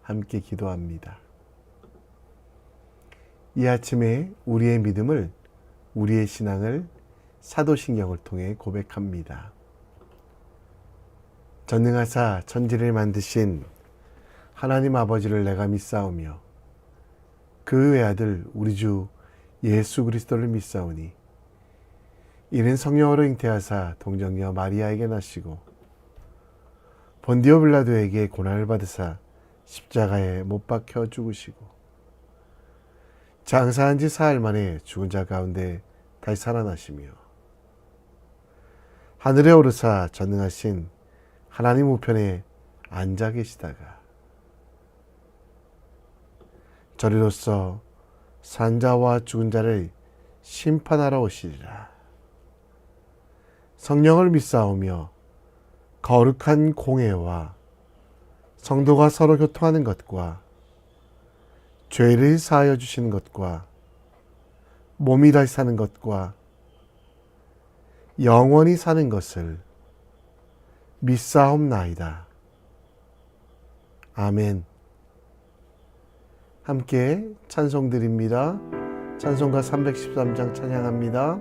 함께 기도합니다. 이 아침에 우리의 믿음을, 우리의 신앙을 사도신경을 통해 고백합니다. 전능하사 천지를 만드신 하나님 아버지를 내가 믿사오며 그 외아들 우리 주 예수 그리스도를 믿사오니 이는 성령으로 잉태하사 동정녀 마리아에게 나시고 본디오 빌라도에게 고난을 받으사 십자가에 못 박혀 죽으시고 장사한 지 사흘 만에 죽은 자 가운데 다시 살아나시며 하늘에 오르사 전능하신 하나님 우편에 앉아 계시다가 저리로서 산자와 죽은 자를 심판하러 오시리라. 성령을 믿사오며 거룩한 공회와 성도가 서로 교통하는 것과 죄를 사하여 주시는 것과 몸이 다시 사는 것과 영원히 사는 것을 믿사옵나이다. 아멘. 함께 찬송 드립니다. 찬송가 313장 찬양합니다.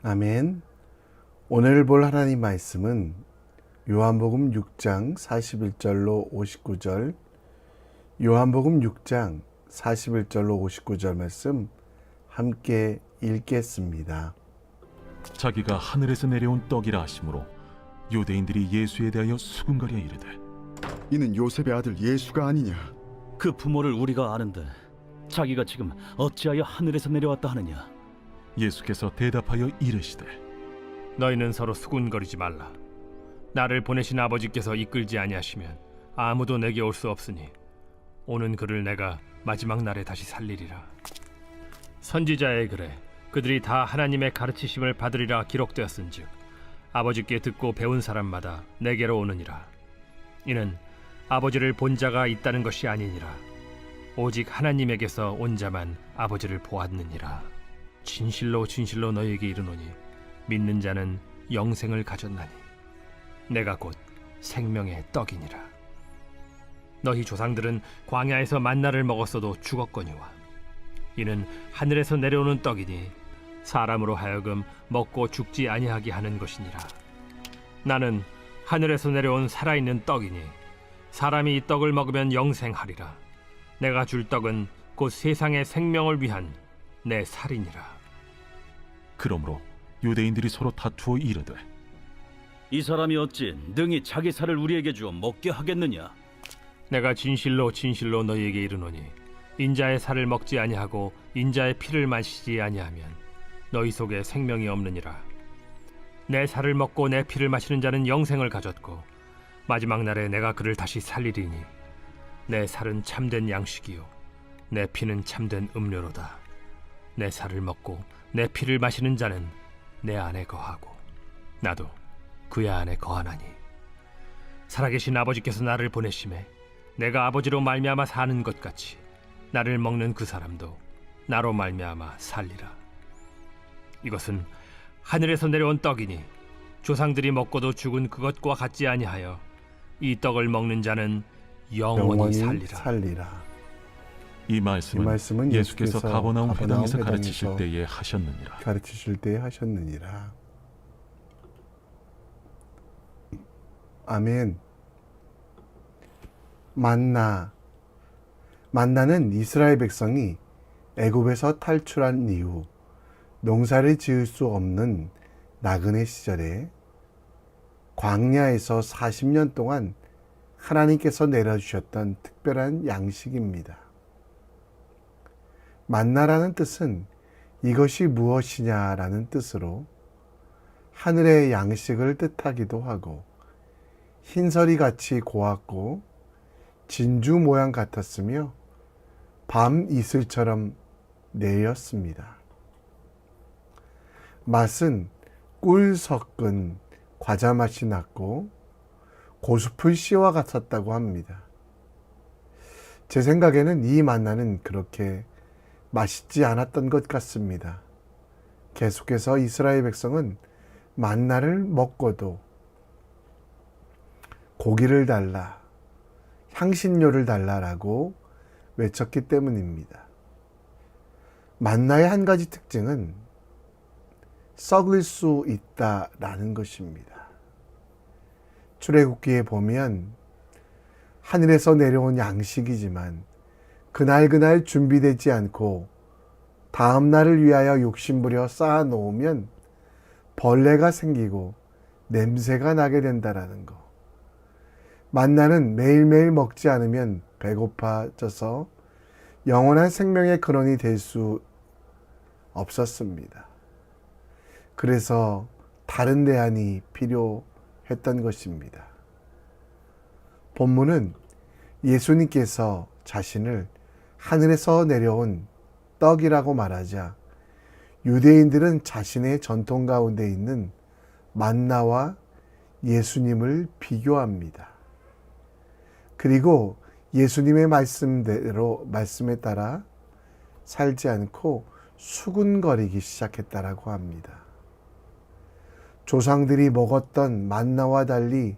아멘. 오늘 볼 하나님 말씀은 요한복음 6장 41절로 59절, 요한복음 6장 41절로 59절 말씀 함께 읽겠습니다. 자기가 하늘에서 내려온 떡이라 하심으로 유대인들이 예수에 대하여 수군거려 이르되 이는 요셉의 아들 예수가 아니냐? 그 부모를 우리가 아는데 자기가 지금 어찌하여 하늘에서 내려왔다 하느냐? 예수께서 대답하여 이르시되 너희는 서로 수군거리지 말라. 나를 보내신 아버지께서 이끌지 아니하시면 아무도 내게 올 수 없으니 오는 그를 내가 마지막 날에 다시 살리리라. 선지자의 글에 그들이 다 하나님의 가르치심을 받으리라 기록되었은즉 아버지께 듣고 배운 사람마다 내게로 오느니라. 이는 아버지를 본 자가 있다는 것이 아니니라. 오직 하나님에게서 온 자만 아버지를 보았느니라. 진실로 진실로 너희에게 이르노니 믿는 자는 영생을 가졌나니 내가 곧 생명의 떡이니라. 너희 조상들은 광야에서 만나를 먹었어도 죽었거니와 이는 하늘에서 내려오는 떡이니 사람으로 하여금 먹고 죽지 아니하게 하는 것이니라. 나는 하늘에서 내려온 살아있는 떡이니 사람이 이 떡을 먹으면 영생하리라. 내가 줄 떡은 곧 세상의 생명을 위한 내 살이니라. 그러므로 유대인들이 서로 다투어 이르되 이 사람이 어찌 능히 자기 살을 우리에게 주어 먹게 하겠느냐? 내가 진실로 진실로 너희에게 이르노니 인자의 살을 먹지 아니하고 인자의 피를 마시지 아니하면 너희 속에 생명이 없느니라. 내 살을 먹고 내 피를 마시는 자는 영생을 가졌고 마지막 날에 내가 그를 다시 살리리니 내 살은 참된 양식이요 내 피는 참된 음료로다. 내 살을 먹고 내 피를 마시는 자는 내 안에 거하고 나도 그의 안에 거하나니 살아계신 아버지께서 나를 보내심에 내가 아버지로 말미암아 사는 것 같이 나를 먹는 그 사람도 나로 말미암아 살리라. 이것은 하늘에서 내려온 떡이니 조상들이 먹고도 죽은 그것과 같지 아니하여 이 떡을 먹는 자는 영원히 살리라. 이 말씀은, 말씀은 예수께서 가버나움 회당에서 회당에서 가르치실 때에 하셨느니라. 가르치실 때 하셨느니라. 아멘. 만나는 이스라엘 백성이 애굽에서 탈출한 이후 농사를 지을 수 없는 나그네 시절에 광야에서 40년 동안 하나님께서 내려주셨던 특별한 양식입니다. 만나라는 뜻은 이것이 무엇이냐라는 뜻으로 하늘의 양식을 뜻하기도 하고 흰설이 같이 고왔고 진주 모양 같았으며 밤 이슬처럼 내렸습니다. 맛은 꿀 섞은 과자 맛이 났고 고수풀 씨와 같았다고 합니다. 제 생각에는 이 만나는 그렇게 맛있지 않았던 것 같습니다. 계속해서 이스라엘 백성은 만나를 먹고도 고기를 달라, 향신료를 달라라고 외쳤기 때문입니다. 만나의 한 가지 특징은 썩을 수 있다라는 것입니다. 출애굽기에 보면 하늘에서 내려온 양식이지만 그날 준비되지 않고 다음 날을 위하여 욕심부려 쌓아 놓으면 벌레가 생기고 냄새가 나게 된다라는 거. 만나는 매일매일 먹지 않으면 배고파져서 영원한 생명의 근원이 될 수 없었습니다. 그래서 다른 대안이 필요했던 것입니다. 본문은 예수님께서 자신을 하늘에서 내려온 떡이라고 말하자 유대인들은 자신의 전통 가운데 있는 만나와 예수님을 비교합니다. 그리고 예수님의 말씀에 따라 살지 않고 수군거리기 시작했다라고 합니다. 조상들이 먹었던 만나와 달리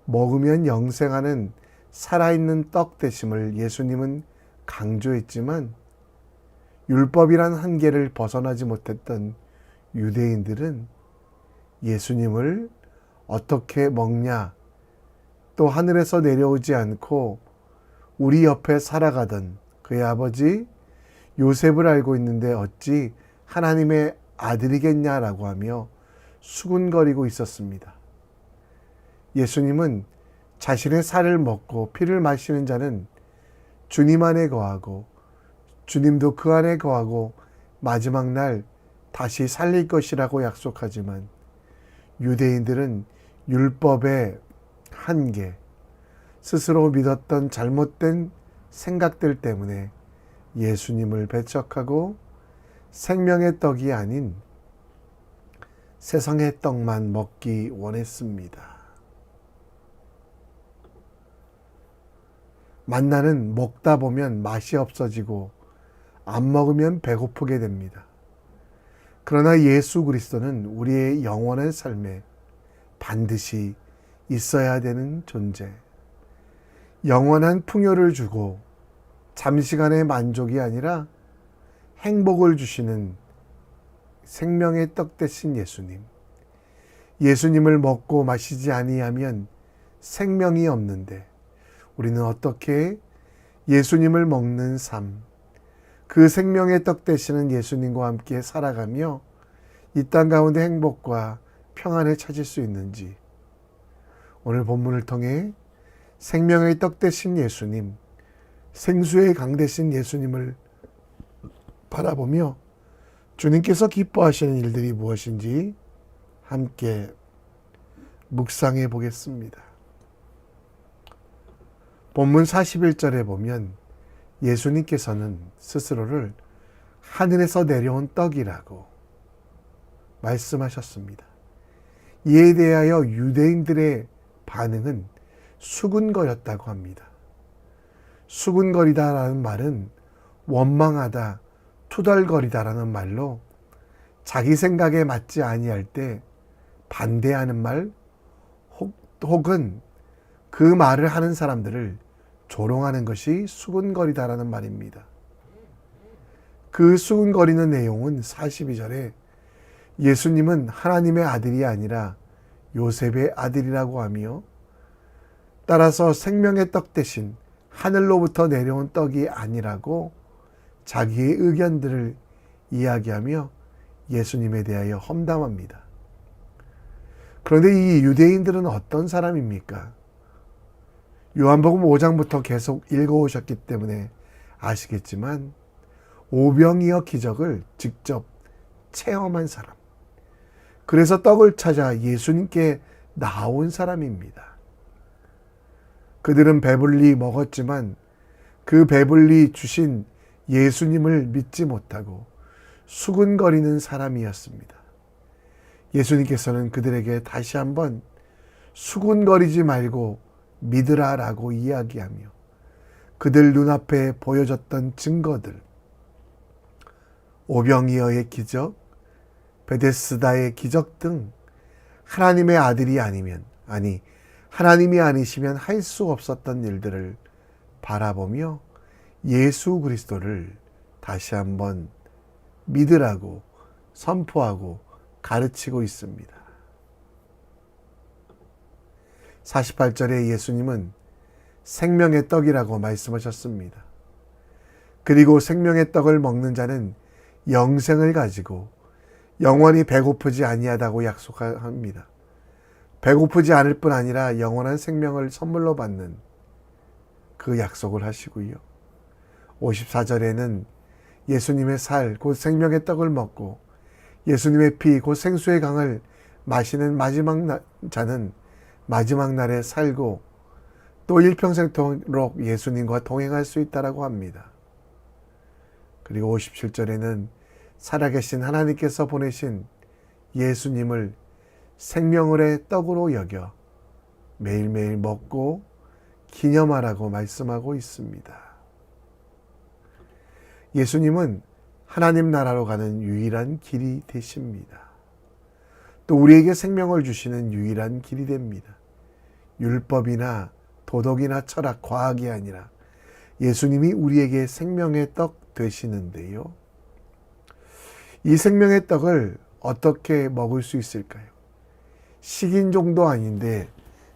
먹으면 영생하는 살아있는 떡 되심을 예수님은 강조했지만 율법이란 한계를 벗어나지 못했던 유대인들은 예수님을 어떻게 먹냐, 또 하늘에서 내려오지 않고 우리 옆에 살아가던 그의 아버지 요셉을 알고 있는데 어찌 하나님의 아들이겠냐라고 하며 수군거리고 있었습니다. 예수님은 자신의 살을 먹고 피를 마시는 자는 주님 안에 거하고 주님도 그 안에 거하고 마지막 날 다시 살릴 것이라고 약속하지만 유대인들은 율법의 한계, 스스로 믿었던 잘못된 생각들 때문에 예수님을 배척하고 생명의 떡이 아닌 세상의 떡만 먹기 원했습니다. 만나는 먹다 보면 맛이 없어지고 안 먹으면 배고프게 됩니다. 그러나 예수 그리스도는 우리의 영원한 삶에 반드시 있어야 되는 존재. 영원한 풍요를 주고 잠시간의 만족이 아니라 행복을 주시는 생명의 떡 되신 예수님. 예수님을 먹고 마시지 아니하면 생명이 없는데 우리는 어떻게 예수님을 먹는 삶, 그 생명의 떡 되시는 예수님과 함께 살아가며 이 땅 가운데 행복과 평안을 찾을 수 있는지 오늘 본문을 통해 생명의 떡 되신 예수님, 생수의 강 되신 예수님을 바라보며 주님께서 기뻐하시는 일들이 무엇인지 함께 묵상해 보겠습니다. 본문 41절에 보면 예수님께서는 스스로를 하늘에서 내려온 떡이라고 말씀하셨습니다. 이에 대하여 유대인들의 반응은 수군거렸다고 합니다. 수군거리다라는 말은 원망하다, 투덜거리다라는 말로 자기 생각에 맞지 아니할 때 반대하는 말 혹은 그 말을 하는 사람들을 조롱하는 것이 수군거리다라는 말입니다. 그 수군거리는 내용은 42절에 예수님은 하나님의 아들이 아니라 요셉의 아들이라고 하며 따라서 생명의 떡 대신 하늘로부터 내려온 떡이 아니라고 자기의 의견들을 이야기하며 예수님에 대하여 험담합니다. 그런데 이 유대인들은 어떤 사람입니까? 요한복음 5장부터 계속 읽어오셨기 때문에 아시겠지만 오병이어 기적을 직접 체험한 사람. 그래서 떡을 찾아 예수님께 나온 사람입니다. 그들은 배불리 먹었지만 그 배불리 주신 예수님을 믿지 못하고 수군거리는 사람이었습니다. 예수님께서는 그들에게 다시 한번 수군거리지 말고 믿으라라고 이야기하며 그들 눈앞에 보여줬던 증거들, 오병이어의 기적, 베데스다의 기적 등 하나님의 아들이 아니면, 하나님이 아니시면 할 수 없었던 일들을 바라보며 예수 그리스도를 다시 한번 믿으라고 선포하고 가르치고 있습니다. 48절에 예수님은 생명의 떡이라고 말씀하셨습니다. 그리고 생명의 떡을 먹는 자는 영생을 가지고 영원히 배고프지 아니하다고 약속합니다. 배고프지 않을 뿐 아니라 영원한 생명을 선물로 받는 그 약속을 하시고요. 54절에는 예수님의 살, 곧 생명의 떡을 먹고 예수님의 피, 곧 생수의 강을 마시는 마지막 자는 마지막 날에 살고 또 일평생토록 예수님과 동행할 수 있다라고 합니다. 그리고 57절에는 살아계신 하나님께서 보내신 예수님을 생명의 떡으로 여겨 매일매일 먹고 기념하라고 말씀하고 있습니다. 예수님은 하나님 나라로 가는 유일한 길이 되십니다. 또 우리에게 생명을 주시는 유일한 길이 됩니다. 율법이나 도덕이나 철학, 과학이 아니라 예수님이 우리에게 생명의 떡 되시는데요. 이 생명의 떡을 어떻게 먹을 수 있을까요? 식인종도 아닌데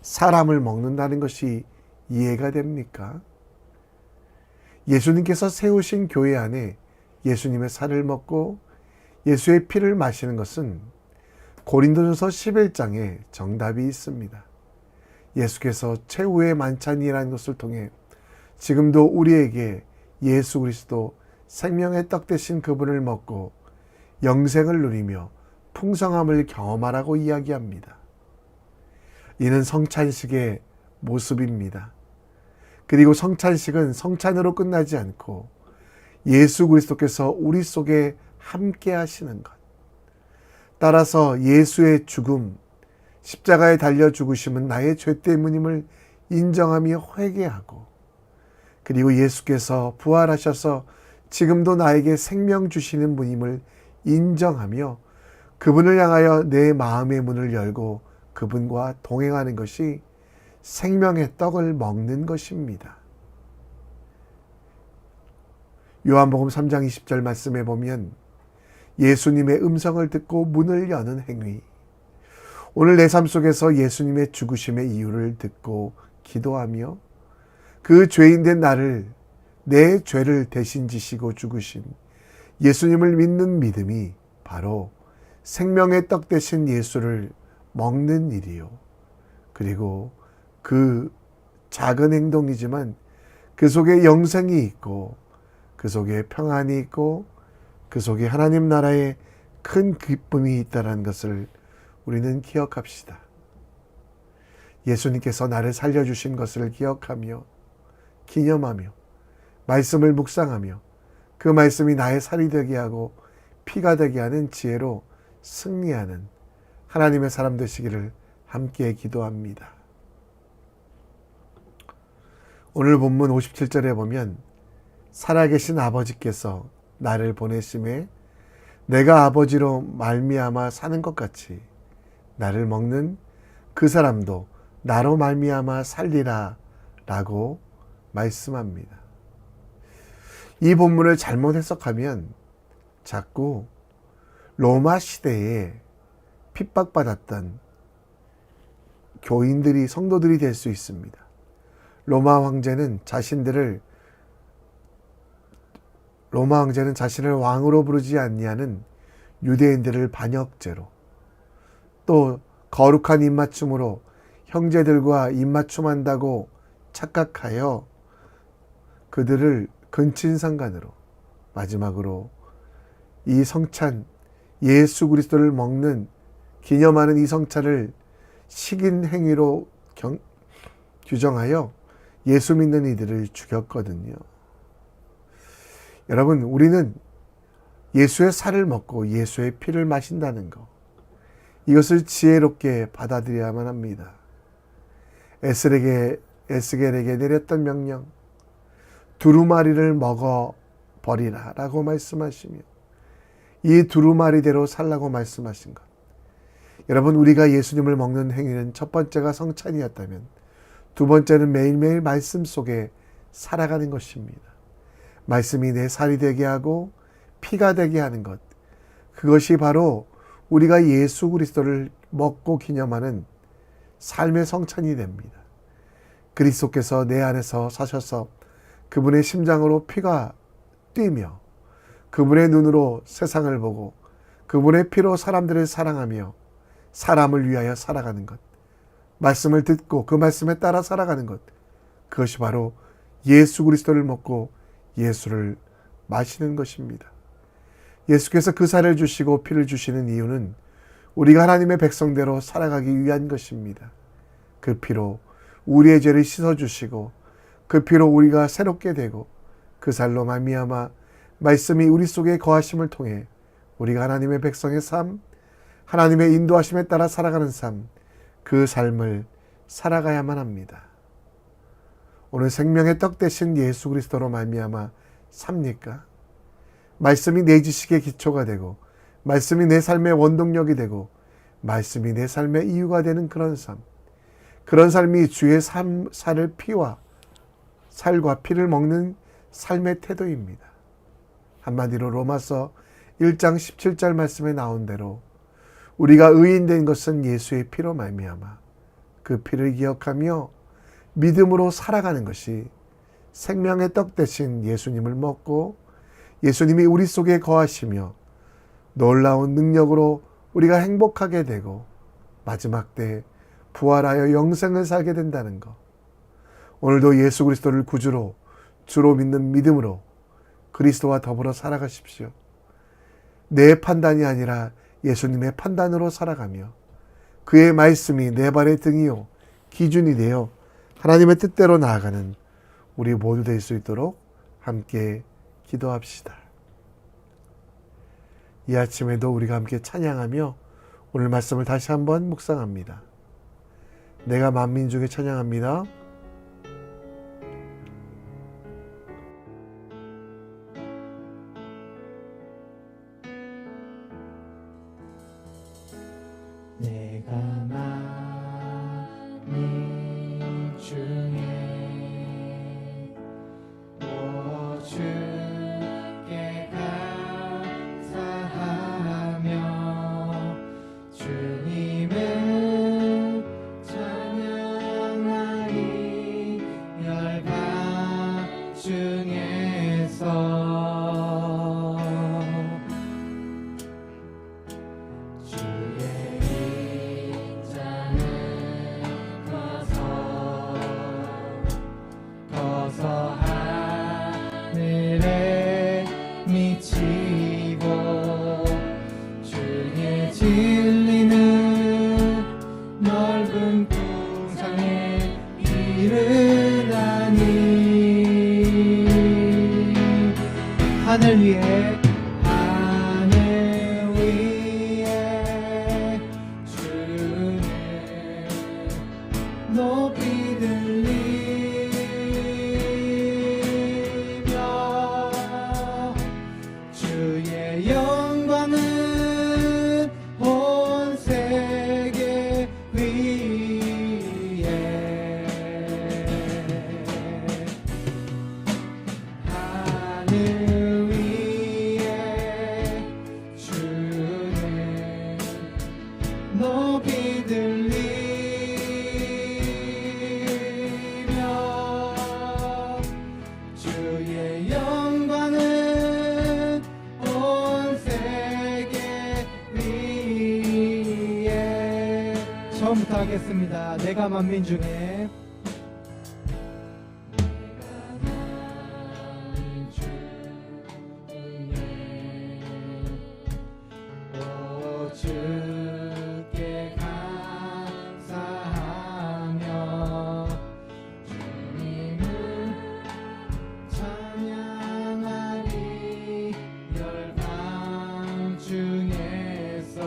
사람을 먹는다는 것이 이해가 됩니까? 예수님께서 세우신 교회 안에 예수님의 살을 먹고 예수의 피를 마시는 것은 고린도전서 11장에 정답이 있습니다. 예수께서 최후의 만찬이라는 것을 통해 지금도 우리에게 예수 그리스도 생명의 떡 되신 그분을 먹고 영생을 누리며 풍성함을 경험하라고 이야기합니다. 이는 성찬식의 모습입니다. 그리고 성찬식은 성찬으로 끝나지 않고 예수 그리스도께서 우리 속에 함께 하시는 것. 따라서 예수의 죽음, 십자가에 달려 죽으심은 나의 죄 때문임을 인정하며 회개하고 그리고 예수께서 부활하셔서 지금도 나에게 생명 주시는 분임을 인정하며 그분을 향하여 내 마음의 문을 열고 그분과 동행하는 것이 생명의 떡을 먹는 것입니다. 요한복음 3장 20절 말씀에 보면 예수님의 음성을 듣고 문을 여는 행위. 오늘 내 삶 속에서 예수님의 죽으심의 이유를 듣고 기도하며 그 죄인된 나를, 내 죄를 대신 지시고 죽으신 예수님을 믿는 믿음이 바로 생명의 떡 대신 예수를 먹는 일이요. 그리고 그 작은 행동이지만 그 속에 영생이 있고 그 속에 평안이 있고 그 속에 하나님 나라의 큰 기쁨이 있다는 것을 우리는 기억합시다. 예수님께서 나를 살려주신 것을 기억하며 기념하며 말씀을 묵상하며 그 말씀이 나의 살이 되게 하고 피가 되게 하는 지혜로 승리하는 하나님의 사람 되시기를 함께 기도합니다. 오늘 본문 57절에 보면 살아계신 아버지께서 나를 보내심에 내가 아버지로 말미암아 사는 것 같이 나를 먹는 그 사람도 나로 말미암아 살리라 라고 말씀합니다. 이 본문을 잘못 해석하면 자꾸 로마 시대에 핍박받았던 교인들이 성도들이 될 수 있습니다. 로마 황제는 자신을 왕으로 부르지 아니하는 유대인들을 반역죄로, 또 거룩한 입맞춤으로 형제들과 입맞춤한다고 착각하여 그들을 근친상간으로, 마지막으로 이 성찬 예수 그리스도를 먹는 기념하는 이 성찬을 식인 행위로 규정하여 예수 믿는 이들을 죽였거든요. 여러분, 우리는 예수의 살을 먹고 예수의 피를 마신다는 것, 이것을 지혜롭게 받아들여야만 합니다. 에스겔에게 내렸던 명령, 두루마리를 먹어버리라 라고 말씀하시며 이 두루마리대로 살라고 말씀하신 것. 여러분, 우리가 예수님을 먹는 행위는 첫 번째가 성찬이었다면 두 번째는 매일매일 말씀 속에 살아가는 것입니다. 말씀이 내 살이 되게 하고 피가 되게 하는 것, 그것이 바로 우리가 예수 그리스도를 먹고 기념하는 삶의 성찬이 됩니다. 그리스도께서 내 안에서 사셔서 그분의 심장으로 피가 뛰며 그분의 눈으로 세상을 보고 그분의 피로 사람들을 사랑하며 사람을 위하여 살아가는 것, 말씀을 듣고 그 말씀에 따라 살아가는 것, 그것이 바로 예수 그리스도를 먹고 예수를 마시는 것입니다. 예수께서 그 살을 주시고 피를 주시는 이유는 우리가 하나님의 백성대로 살아가기 위한 것입니다. 그 피로 우리의 죄를 씻어주시고 그 피로 우리가 새롭게 되고 그 살로 말미암아 말씀이 우리 속에 거하심을 통해 우리가 하나님의 백성의 삶, 하나님의 인도하심에 따라 살아가는 삶, 그 삶을 살아가야만 합니다. 오늘 생명의 떡 대신 예수 그리스도로 말미암아 삽니까? 말씀이 내 지식의 기초가 되고 말씀이 내 삶의 원동력이 되고 말씀이 내 삶의 이유가 되는 그런 삶, 그런 삶이 주의 살을 살과 피를 먹는 삶의 태도입니다. 한마디로 로마서 1장 17절 말씀에 나온 대로 우리가 의인된 것은 예수의 피로 말미암아 그 피를 기억하며 믿음으로 살아가는 것이 생명의 떡 대신 예수님을 먹고 예수님이 우리 속에 거하시며 놀라운 능력으로 우리가 행복하게 되고 마지막 때 부활하여 영생을 살게 된다는 것. 오늘도 예수 그리스도를 구주로 주로 믿는 믿음으로 그리스도와 더불어 살아가십시오. 내 판단이 아니라 예수님의 판단으로 살아가며 그의 말씀이 내 발의 등이요 기준이 되어 하나님의 뜻대로 나아가는 우리 모두 될 수 있도록 함께 기도합시다. 이 아침에도 우리가 함께 찬양하며 오늘 말씀을 다시 한번 묵상합니다. 내가 만민 중에 찬양합니다. 주께 감사하며 주님을 찬양하리 열방 중에서 하늘에 미치고 주의 진리는 넓은 풍성에 이르다니 하늘 위에 주는 높이 들리며 주의 영광은 온 세계 위에 하늘 위에 주는 높이 들리며 주의 영광은 온 세계 위에 처음부터 하겠습니다. 내가 만민 중에 주께 감사하며 주님을 찬양하리 열방 중에서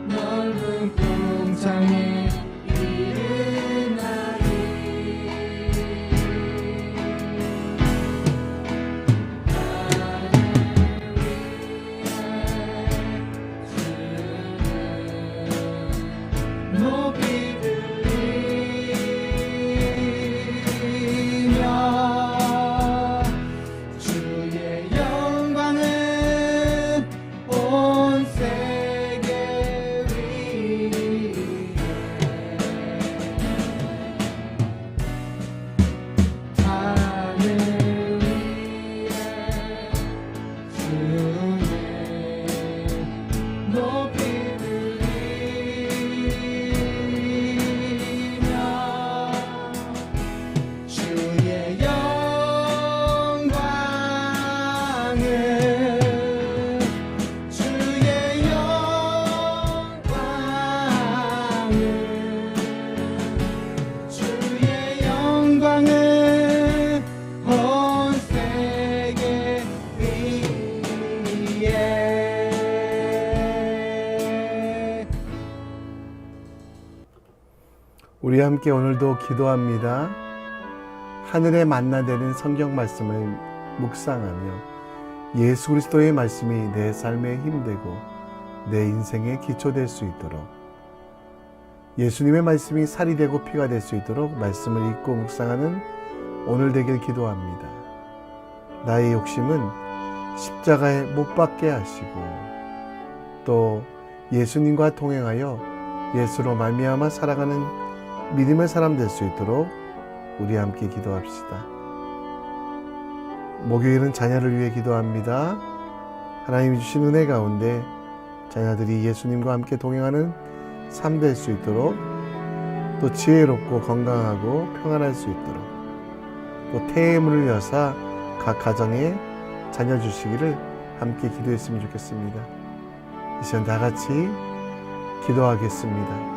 넓은 풍창에 이르나니 높이 들리며 주의 영광은 온 세계 위에 하늘 위에 주는 높이 들리며 주의 영광은 주의 영광은 온 세계 위에 우리 함께 오늘도 기도합니다. 하늘의 만나 되는 성경 말씀을 묵상하며 예수 그리스도의 말씀이 내 삶의 힘되고 내 인생의 기초 될 수 있도록 예수님의 말씀이 살이 되고 피가 될 수 있도록 말씀을 읽고 묵상하는 오늘 되길 기도합니다. 나의 욕심은 십자가에 못 박게 하시고 또 예수님과 동행하여 예수로 말미암아 살아가는 믿음의 사람 될 수 있도록 우리 함께 기도합시다. 목요일은 자녀를 위해 기도합니다. 하나님이 주신 은혜 가운데 자녀들이 예수님과 함께 동행하는 삶 될 수 있도록 또 지혜롭고 건강하고 평안할 수 있도록 또 태의 문을 여사 각 가정에 자녀 주시기를 함께 기도했으면 좋겠습니다. 이 시간 다 같이 기도하겠습니다.